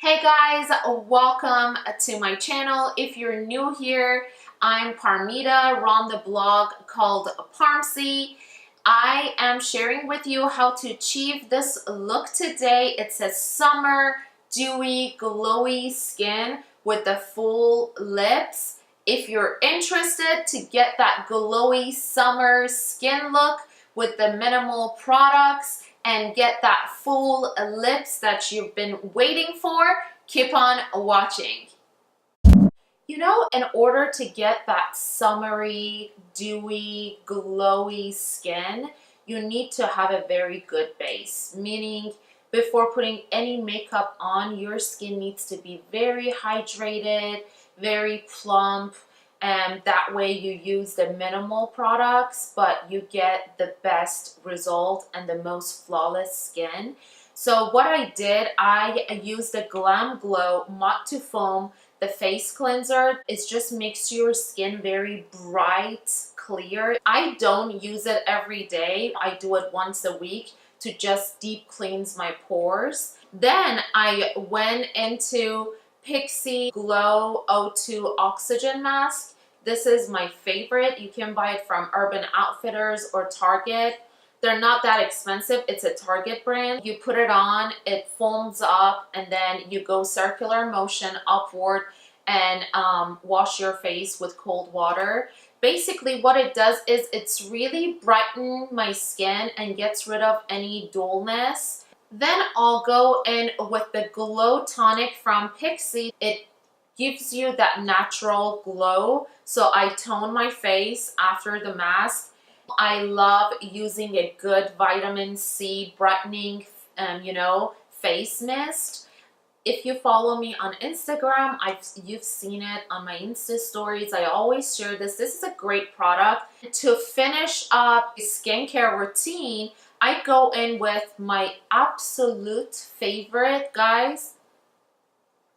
Hey guys, welcome to my channel. If you're new here, I'm Parmita, run the blog called Parmsi. I am sharing with you how to achieve this look today. It's a summer dewy glowy skin with the full lips. If you're interested to get that glowy summer skin look with the minimal products and get that full lips that you've been waiting for, keep on watching. You know, in order to get that summery, dewy, glowy skin, you need to have a very good base, meaning before putting any makeup on, your skin needs to be very hydrated, very plump, and that way you use the minimal products, but you get the best result and the most flawless skin. So what I did, I used the Glam Glow Matte to Foam, the face cleanser. It just makes your skin very bright, clear. I don't use it every day. I do it once a week to just deep cleanse my pores. Then I went into Pixi Glow O2 Oxygen Mask. This is my favorite. You can buy it from Urban Outfitters or Target. They're not that expensive. It's a Target brand. You put it on, it foams up, and then you go circular motion upward and wash your face with cold water. Basically what it does is it's really brighten my skin and gets rid of any dullness. Then I'll go in with the Glow Tonic from Pixi. It gives you that natural glow. So I tone my face after the mask. I love using a good vitamin C brightening, face mist. If you follow me on Instagram, you've seen it on my Insta stories. I always share this. This is a great product. To finish up a skincare routine, I go in with my absolute favorite, guys.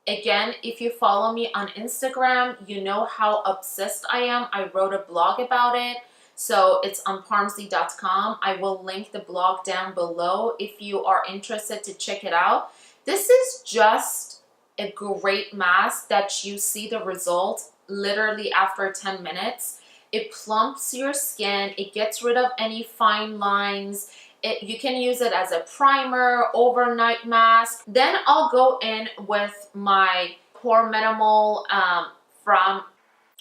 Again, if you follow me on Instagram, you know how obsessed I am. I wrote a blog about it. So it's on parmsi.com. I will link the blog down below if you are interested to check it out. This is just a great mask that you see the result literally after 10 minutes. It plumps your skin. It gets rid of any fine lines. You can use it as a primer, overnight mask. Then I'll go in with my Pore Minimal from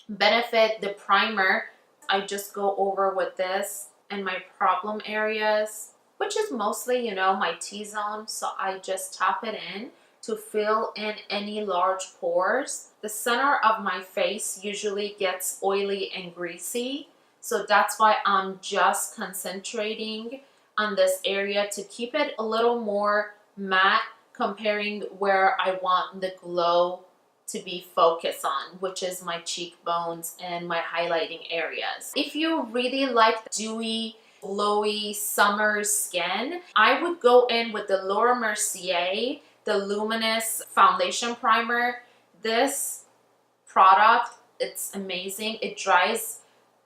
Benefit, the primer. I just go over with this in my problem areas, which is mostly, my T-zone. So I just tap it in to fill in any large pores. The center of my face usually gets oily and greasy. So that's why I'm just concentrating on this area to keep it a little more matte, comparing where I want the glow to be focused on, which is my cheekbones and my highlighting areas. If you really like dewy, glowy summer skin, I would go in with the Laura Mercier, the Luminous Foundation Primer. This product, it's amazing. It dries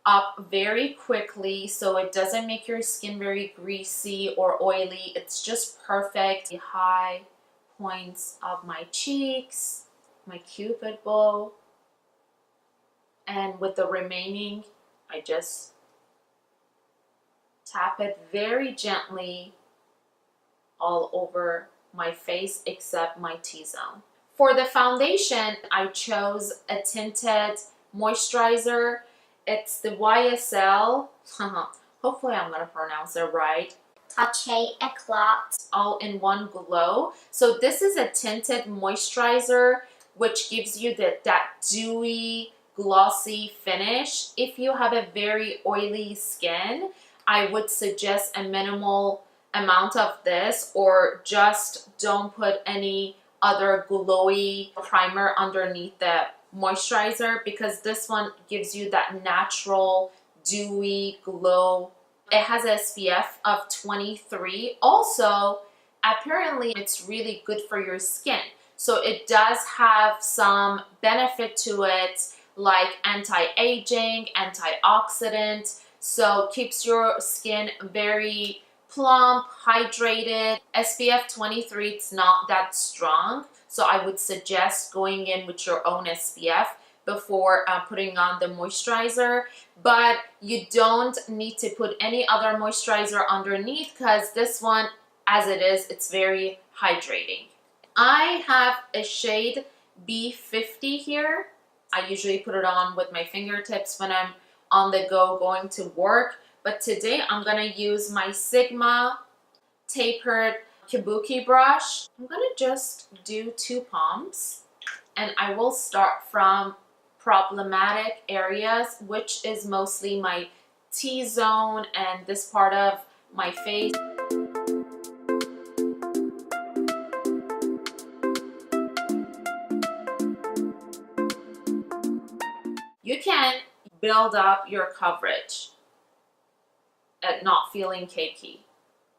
up very quickly, so it doesn't make your skin very greasy or oily. It's just perfect. The high points of my cheeks, my cupid bow, and with the remaining, I just tap it very gently all over my face except my T-zone. For the foundation, I chose a tinted moisturizer. It's the YSL, hopefully I'm gonna pronounce it right, Touche Eclat All-in-One Glow. So this is a tinted moisturizer which gives you that dewy, glossy finish. If you have a very oily skin, I would suggest a minimal amount of this, or just don't put any other glowy primer underneath the moisturizer, because this one gives you that natural dewy glow. It has a SPF of 23. Also, apparently it's really good for your skin. So it does have some benefit to it, like anti-aging, antioxidant. So keeps your skin very plump, hydrated. SPF 23, it's not that strong. So I would suggest going in with your own SPF before putting on the moisturizer, but you don't need to put any other moisturizer underneath because this one, as it is, it's very hydrating. I have a shade B50 here. I usually put it on with my fingertips when I'm on the go going to work, but today I'm gonna use my Sigma tapered kabuki brush. I'm gonna just do 2 palms, and I will start from problematic areas, which is mostly my T-zone and this part of my face. You can build up your coverage and not feeling cakey.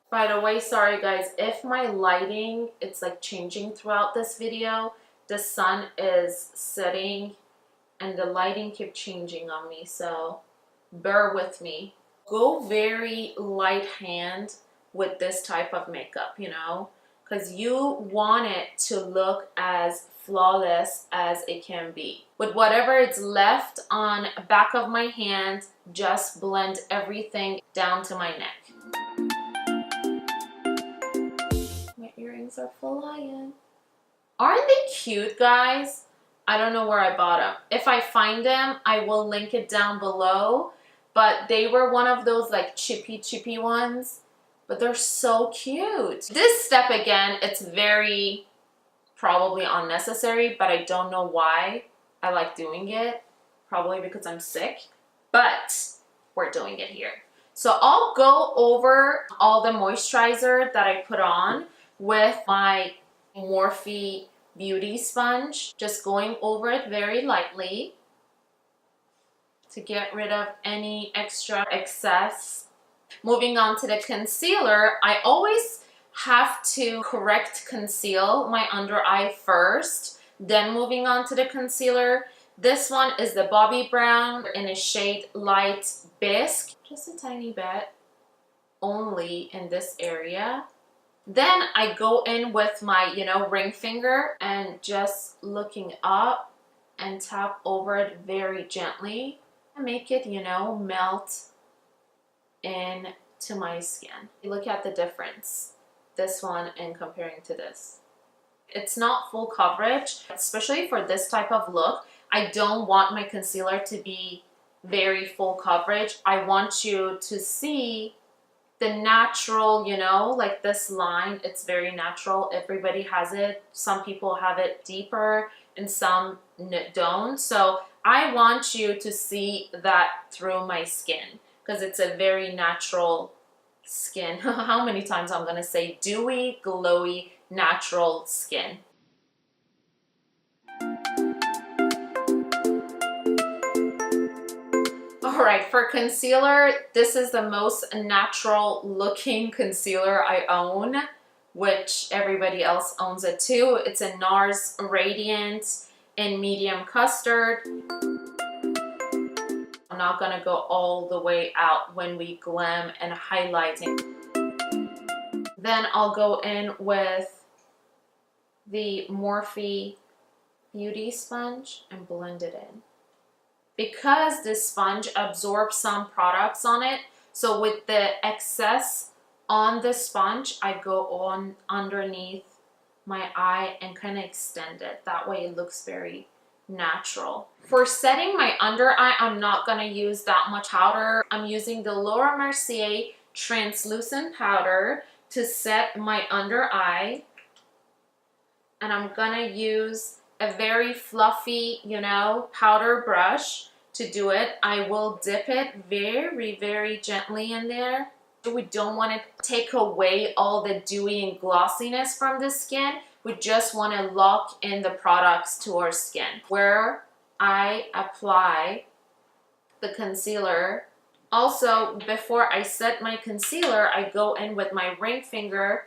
By the way, sorry guys, if my lighting, it's like changing throughout this video. The sun is setting and the lighting keeps changing on me, so bear with me. Go very light hand with this type of makeup, you know, because you want it to look as flawless as it can be. With whatever is left on back of my hand, just blend everything down to my neck. My earrings are flying. Aren't they cute, guys? I don't know where I bought them. If I find them, I will link it down below. But they were one of those like chippy ones. But they're so cute. This step again, it's very probably unnecessary, but I don't know why I like doing it. Probably because I'm sick. But we're doing it here. So I'll go over all the moisturizer that I put on with my Morphe Beauty Sponge. Just going over it very lightly to get rid of any extra excess. Moving on to the concealer, I always have to correct conceal my under eye first, then moving on to the concealer. This one is the Bobbi Brown in a shade Light Bisque, just a tiny bit, only in this area. Then I go in with my, ring finger and just looking up and tap over it very gently and make it, melt into my skin. Look at the difference, this one and comparing to this. It's not full coverage, especially for this type of look. I don't want my concealer to be very full coverage. I want you to see the natural, like this line, it's very natural. Everybody has it. Some people have it deeper and some don't. So I want you to see that through my skin because it's a very natural skin. How many times I'm going to say dewy, glowy, natural skin. Alright, for concealer, this is the most natural looking concealer I own, which everybody else owns it too. It's a NARS Radiant in medium custard. I'm not gonna go all the way out when we glam and highlighting. Then I'll go in with the Morphe Beauty Sponge and blend it in. Because this sponge absorbs some products on it, so with the excess on the sponge, I go on underneath my eye and kind of extend it. That way it looks very natural. For setting my under eye, I'm not going to use that much powder. I'm using the Laura Mercier translucent powder to set my under eye. And I'm going to use a very fluffy, powder brush to do it. I will dip it very, very gently in there. We don't want to take away all the dewy and glossiness from the skin. We just want to lock in the products to our skin. Where I apply the concealer. Also, before I set my concealer, I go in with my ring finger.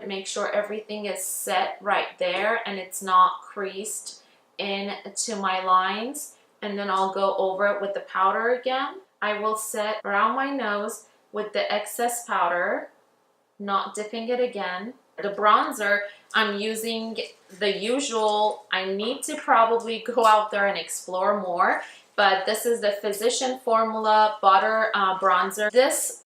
Make sure everything is set right there and it's not creased into my lines. And then I'll go over it with the powder again. I will set around my nose with the excess powder, not dipping it again. The bronzer, I'm using the usual. I need to probably go out there and explore more, but this is the Physician Formula Butter Bronzer. This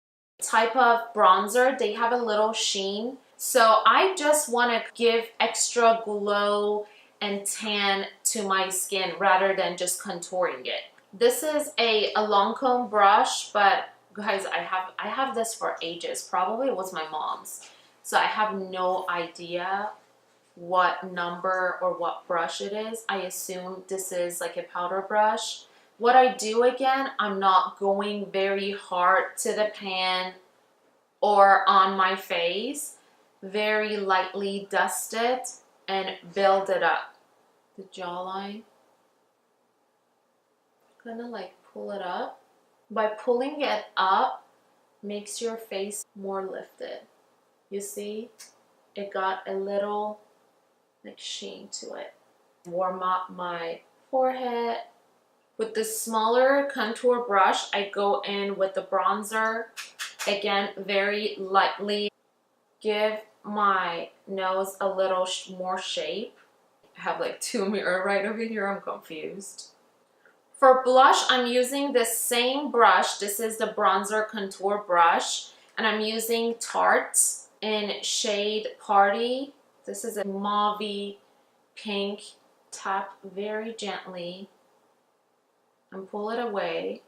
type of bronzer, they have a little sheen, so I just want to give extra glow and tan to my skin rather than just contouring it. This is a Lancome brush, but guys, I have this for ages. Probably it was my mom's, so I have no idea what number or what brush it is. I assume this is like a powder brush. What I do, again, I'm not going very hard to the pan or on my face. Very lightly dust it and build it up. The jawline. Gonna like pull it up. By pulling it up, makes your face more lifted. You see? It got a little like sheen to it. Warm up my forehead. With the smaller contour brush, I go in with the bronzer. Again, very lightly. Give my nose a little more shape. I have like two mirrors right over here. I'm confused. For blush, I'm using the same brush. This is the bronzer contour brush. And I'm using Tarte in shade Party. This is a mauve pink. Tap very gently and pull it away.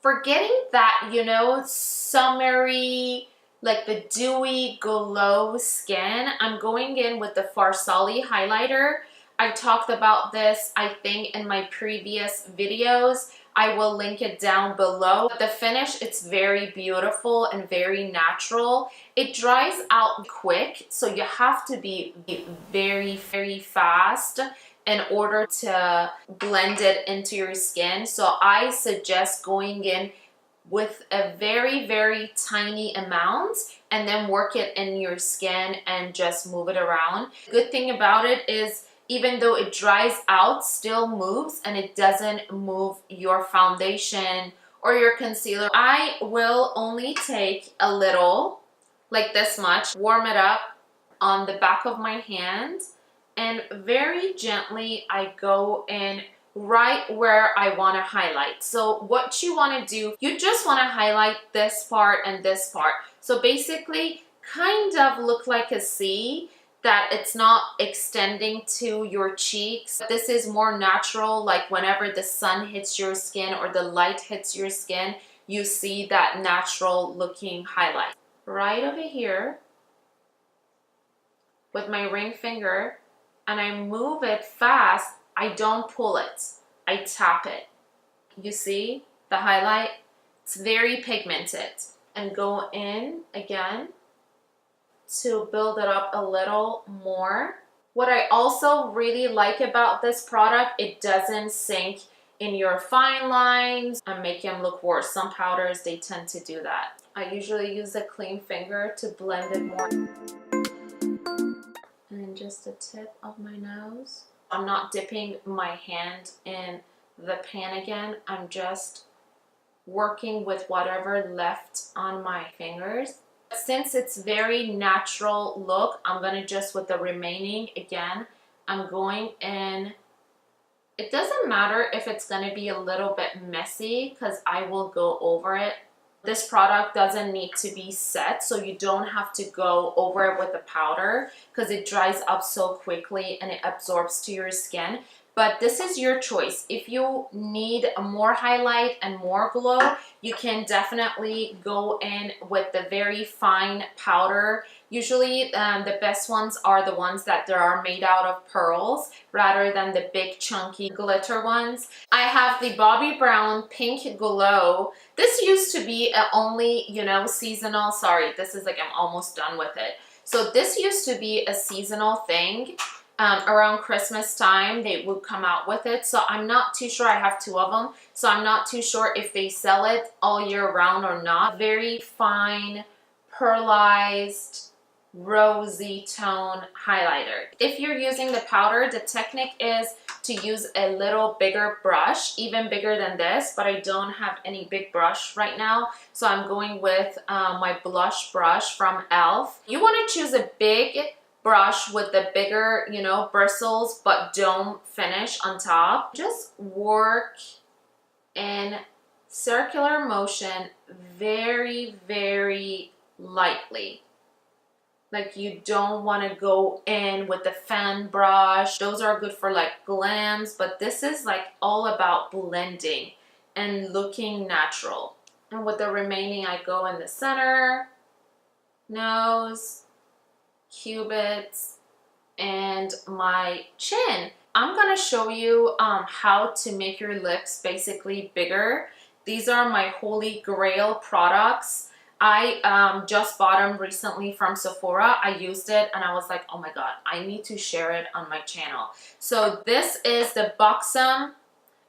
For getting that, you know, summery, like the dewy glow skin, I'm going in with the Farsali highlighter. I talked about this, I think, in my previous videos. I will link it down below. The finish, it's very beautiful and very natural. It dries out quick, so you have to be very, very fast in order to blend it into your skin. So I suggest going in with a very, very tiny amount and then work it in your skin and just move it around. The good thing about it is, even though it dries out, still moves, and it doesn't move your foundation or your concealer. I will only take a little, like this much, warm it up on the back of my hand, and very gently I go in right where I want to highlight. So what you want to do, you just want to highlight this part and this part. So basically kind of look like a C, that it's not extending to your cheeks. This is more natural, like whenever the sun hits your skin or the light hits your skin, you see that natural looking highlight. Right over here with my ring finger, and I move it fast. I don't pull it, I tap it. You see the highlight? It's very pigmented. And go in again to build it up a little more. What I also really like about this product, it doesn't sink in your fine lines and make them look worse. Some powders, they tend to do that. I usually use a clean finger to blend it more. And just the tip of my nose. I'm not dipping my hand in the pan again. I'm just working with whatever left on my fingers. Since it's very natural look, I'm gonna just, with the remaining, again, I'm going in. It doesn't matter if it's gonna be a little bit messy because I will go over it. This product doesn't need to be set, so you don't have to go over it with the powder because it dries up so quickly and it absorbs to your skin. But this is your choice. If you need more highlight and more glow, you can definitely go in with the very fine powder. Usually the best ones are the ones that are made out of pearls rather than the big chunky glitter ones. I have the Bobbi Brown Pink Glow. This used to be only, you know, seasonal. Sorry, this is like, I'm almost done with it. So this used to be a seasonal thing. Around Christmas time they would come out with it, so I'm not too sure. I have two of them, so I'm not too sure if they sell it all year round or not. Very fine, pearlized rosy tone highlighter. If you're using the powder, the technique is to use a little bigger brush, even bigger than this, but I don't have any big brush right now, so I'm going with my blush brush from e.l.f. You want to choose a big brush with the bigger, you know, bristles, but don't finish on top. Just work in circular motion very, very lightly. Like, you don't want to go in with the fan brush. Those are good for like glams, but this is like all about blending and looking natural. And with the remaining, I go in the center, nose, cubits, and my chin. I'm gonna show you how to make your lips basically bigger. These are my holy grail products. I just bought them recently from Sephora. I used it and I was like, oh my god, I need to share it on my channel. So this is the Buxom.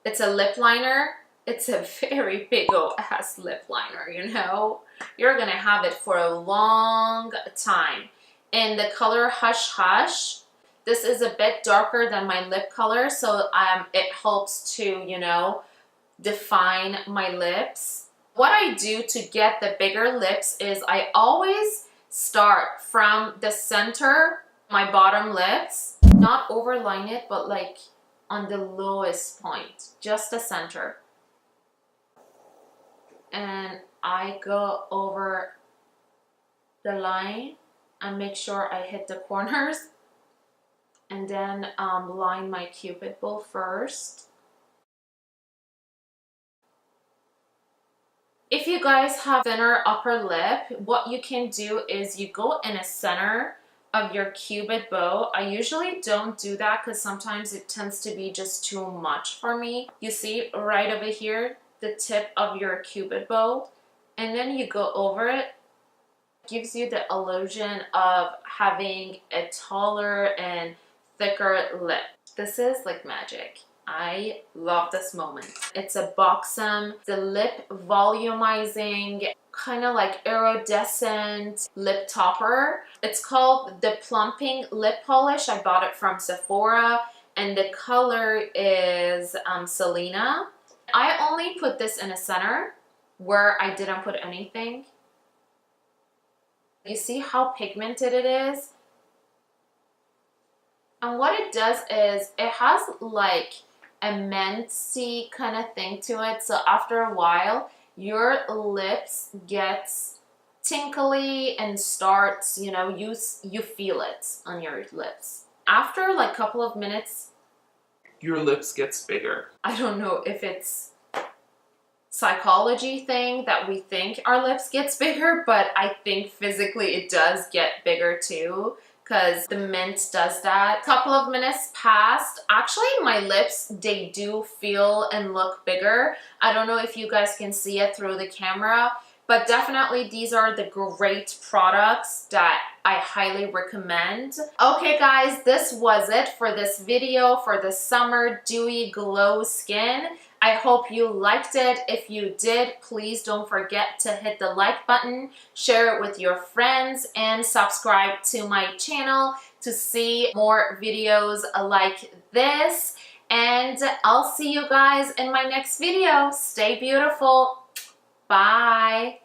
It's a lip liner. It's a very big old ass lip liner, you know. You're gonna have it for a long time. In the color Hush Hush. This is a bit darker than my lip color, so it helps to, you know, define my lips. What I do to get the bigger lips is I always start from the center, my bottom lips, not overline it, but like on the lowest point, just the center. And I go over the line and make sure I hit the corners, and then line my cupid bow first. If you guys have thinner upper lip, what you can do is you go in the center of your cupid bow. I usually don't do that because sometimes it tends to be just too much for me. You see right over here, the tip of your cupid bow, and then you go over it. It gives you the illusion of having a taller and thicker lip. This is like magic. I love this moment. It's a Buxom, the lip volumizing, kind of like iridescent lip topper. It's called the Plumping Lip Polish. I bought it from Sephora, and the color is Selena. I only put this in the center where I didn't put anything. You see how pigmented it is? And what it does is it has like a minty kind of thing to it, so after a while your lips gets tinkly and starts, you know, you feel it on your lips. After like a couple of minutes, your lips gets bigger. I don't know if it's psychology thing that we think our lips gets bigger, but I think physically it does get bigger too, because the mint does that. A couple of minutes passed. Actually, my lips, they do feel and look bigger. I don't know if you guys can see it through the camera, but definitely these are the great products that I highly recommend. Okay guys, this was it for this video for the summer dewy glow skin. I hope you liked it. If you did, please don't forget to hit the like button, share it with your friends, and subscribe to my channel to see more videos like this. And I'll see you guys in my next video. Stay beautiful. Bye.